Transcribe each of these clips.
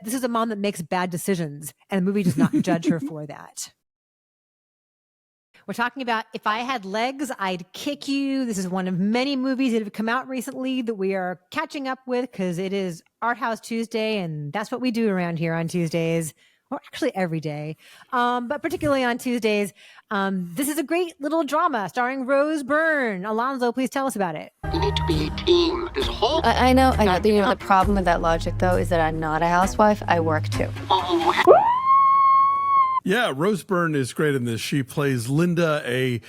this is a mom that makes bad decisions, and the movie does not judge her for that. We're talking about If I Had Legs, I'd Kick You. This is one of many movies that have come out recently that we are catching up with because it is Art House Tuesday, and that's what we do around here on Tuesdays, or actually every day, but particularly on Tuesdays. This is a great little drama starring Rose Byrne. Alonso, please tell us about it. You need to be a team. This whole... I know. The problem with that logic, though, is that I'm not a housewife. I work, too. Oh, Yeah, Rose Byrne is great in this. She plays Linda, a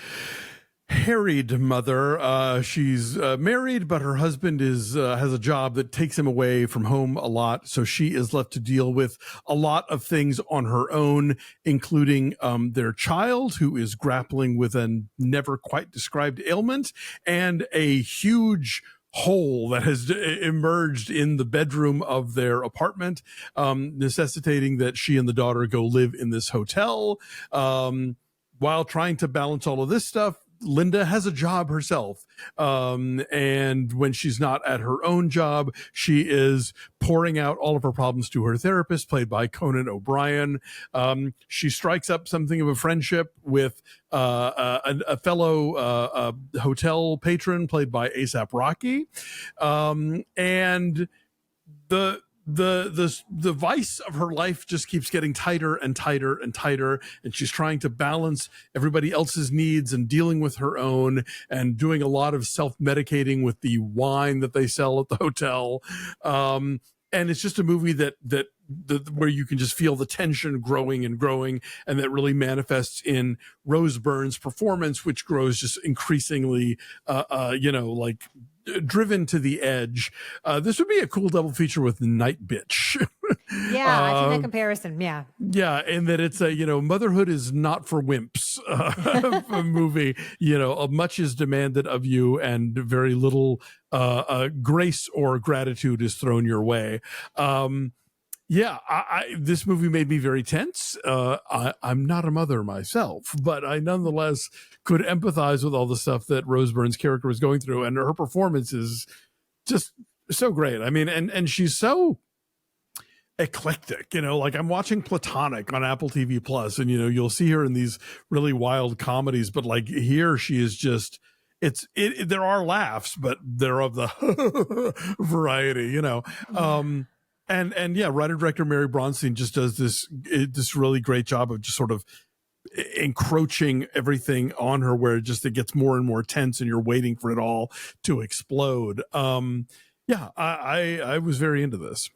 harried mother. She's married, but her husband has a job that takes him away from home a lot. So she is left to deal with a lot of things on her own, including their child, who is grappling with a never quite described ailment, and a huge hole that has emerged in the bedroom of their apartment, necessitating that she and the daughter go live in this hotel. While trying to balance all of this stuff, Linda has a job herself. And when she's not at her own job, she is pouring out all of her problems to her therapist, played by Conan O'Brien. She strikes up something of a friendship with a fellow hotel patron, played by A$AP Rocky. And the vice of her life just keeps getting tighter and tighter and tighter, and she's trying to balance everybody else's needs and dealing with her own, and doing a lot of self-medicating with the wine that they sell at the hotel. And it's just a movie that where you can just feel the tension growing and growing, and that really manifests in Rose Byrne's performance, which grows just increasingly like driven to the edge. This would be a cool double feature with Night Bitch. Yeah, I've seen that comparison. Yeah. Yeah, and that it's a, motherhood is not for wimps a movie. Much is demanded of you, and very little grace or gratitude is thrown your way. This movie made me very tense. I'm not a mother myself, but I nonetheless could empathize with all the stuff that Rose Byrne's character was going through, and her performance is just so great. I mean, and she's so eclectic, like I'm watching Platonic on Apple TV Plus, and you'll see her in these really wild comedies, but like here she is just, there are laughs, but they're of the variety, And yeah, writer director Mary Bronstein just does this really great job of just sort of encroaching everything on her, where it gets more and more tense, and you're waiting for it all to explode. I was very into this.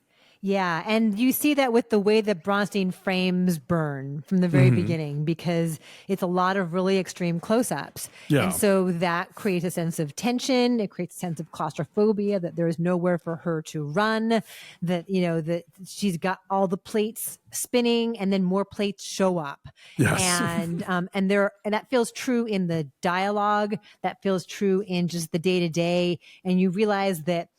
Yeah, and you see that with the way that Bronstein frames Byrne from the very beginning, because it's a lot of really extreme close-ups. Yeah. And so that creates a sense of tension. It creates a sense of claustrophobia, that there is nowhere for her to run, that, that she's got all the plates spinning, and then more plates show up. Yes. And that feels true in the dialogue. That feels true in just the day-to-day. And you realize that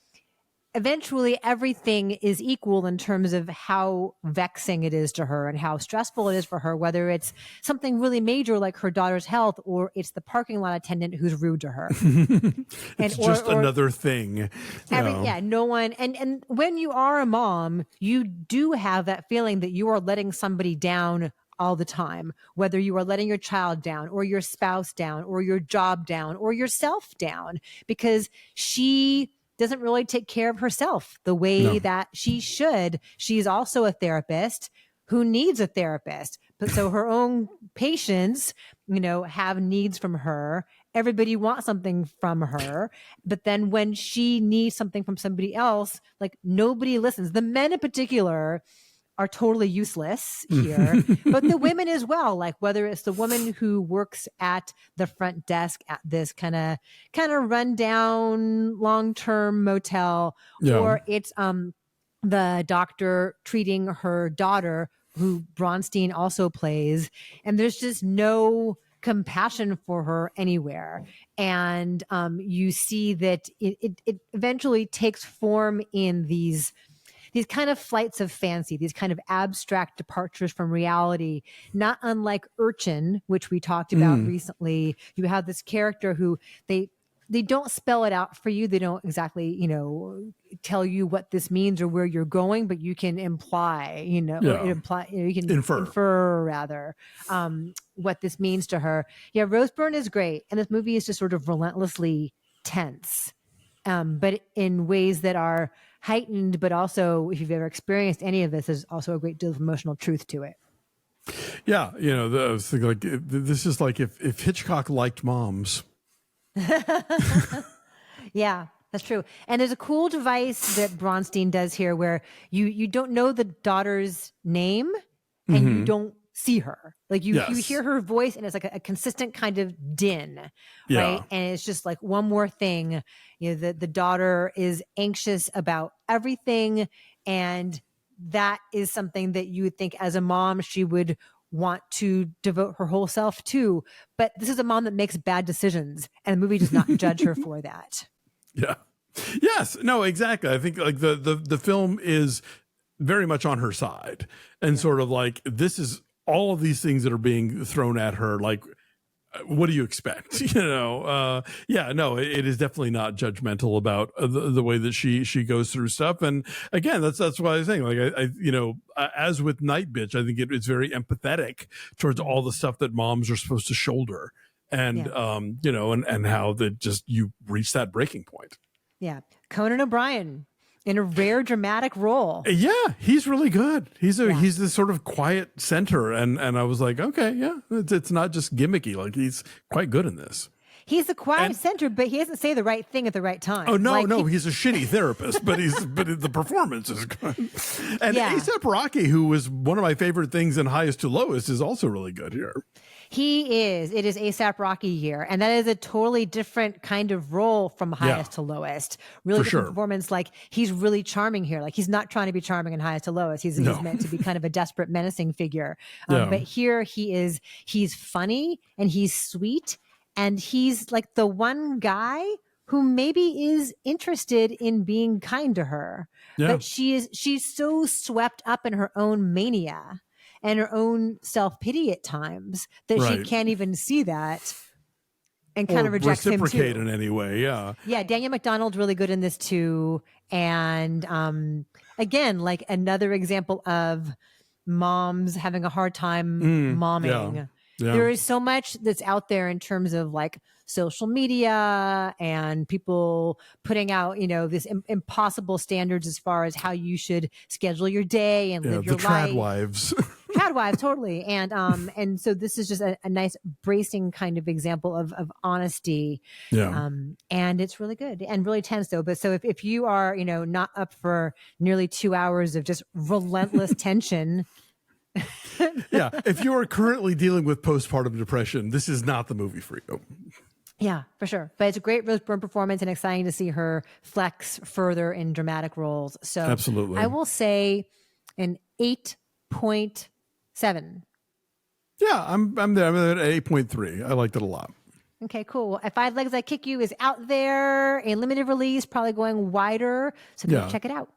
eventually everything is equal in terms of how vexing it is to her and how stressful it is for her, whether it's something really major like her daughter's health, or it's the parking lot attendant who's rude to her. It's just another thing. No one. And when you are a mom, you do have that feeling that you are letting somebody down all the time, whether you are letting your child down, or your spouse down, or your job down, or yourself down, because she doesn't really take care of herself the way that she should. She's also a therapist who needs a therapist. But so her own patients, have needs from her. Everybody wants something from her. But then when she needs something from somebody else, like, nobody listens. The men in particular are totally useless here, but the women as well, like whether it's the woman who works at the front desk at this kind of rundown long-term motel, or it's the doctor treating her daughter, who Bronstein also plays, and there's just no compassion for her anywhere. And you see that it eventually takes form in these kind of flights of fancy, these kind of abstract departures from reality, not unlike Urchin, which we talked about recently. You have this character who they don't spell it out for you. They don't exactly, tell you what this means or where you're going, but you can imply, or you can infer rather, what this means to her. Yeah. Rose Byrne is great. And this movie is just sort of relentlessly tense, but in ways that are heightened, but also if you've ever experienced any of this, there's also a great deal of emotional truth to it. Yeah. I was thinking like, this is like if Hitchcock liked moms. Yeah, that's true. And there's a cool device that Bronstein does here where you don't know the daughter's name and you don't see her. Like you hear her voice and it's like a consistent kind of din, right? And it's just like one more thing, the daughter is anxious about everything. And that is something that you would think as a mom, she would want to devote her whole self to. But this is a mom that makes bad decisions and the movie does not judge her for that. Yeah. Yes. No, exactly. I think like the film is very much on her side and sort of like, this is all of these things that are being thrown at her. Like, what do you expect? It is definitely not judgmental about the way that she goes through stuff. And again, that's why I was saying, like, as with Night Bitch, I think it's very empathetic towards all the stuff that moms are supposed to shoulder. And, and how that just you reach that breaking point. Yeah. Conan O'Brien in a rare dramatic role. Yeah, he's really good. He's this sort of quiet center. And I was like, okay, yeah, it's not just gimmicky. Like he's quite good in this. He's the quiet center, but he doesn't say the right thing at the right time. Oh no, he's a shitty therapist, but the performance is good. And A$AP Rocky, who was one of my favorite things in Highest to Lowest, is also really good here. He is. It is A$AP Rocky here. And that is a totally different kind of role from Highest to Lowest. Really different performance. Like he's really charming here. Like he's not trying to be charming in Highest to Lowest. He's meant to be kind of a desperate, menacing figure. But here he's funny and he's sweet. And he's like the one guy who maybe is interested in being kind to her. Yeah. But she's so swept up in her own mania and her own self-pity at times that she can't even see that and kind of rejects him too. Reciprocate in any way, yeah. Yeah, Danielle Macdonald really good in this too. And again, like another example of moms having a hard time momming. Yeah. Yeah. There is so much that's out there in terms of like social media and people putting out, this impossible standards as far as how you should schedule your day and live your life. Trad wives. Trad wives, totally. And so this is just a nice bracing kind of example of honesty. Yeah. And it's really good and really tense though. But so if you are, not up for nearly 2 hours of just relentless tension. Yeah, if you are currently dealing with postpartum depression, this is not the movie for you. Yeah, for sure. But it's a great Rose Byrne performance and exciting to see her flex further in dramatic roles. So absolutely, I will say an 8.7. Yeah, I'm there. I'm at 8.3. I liked it a lot. Okay, cool. If I Had Legs, I Kick You is out there, a limited release, probably going wider. So go check it out.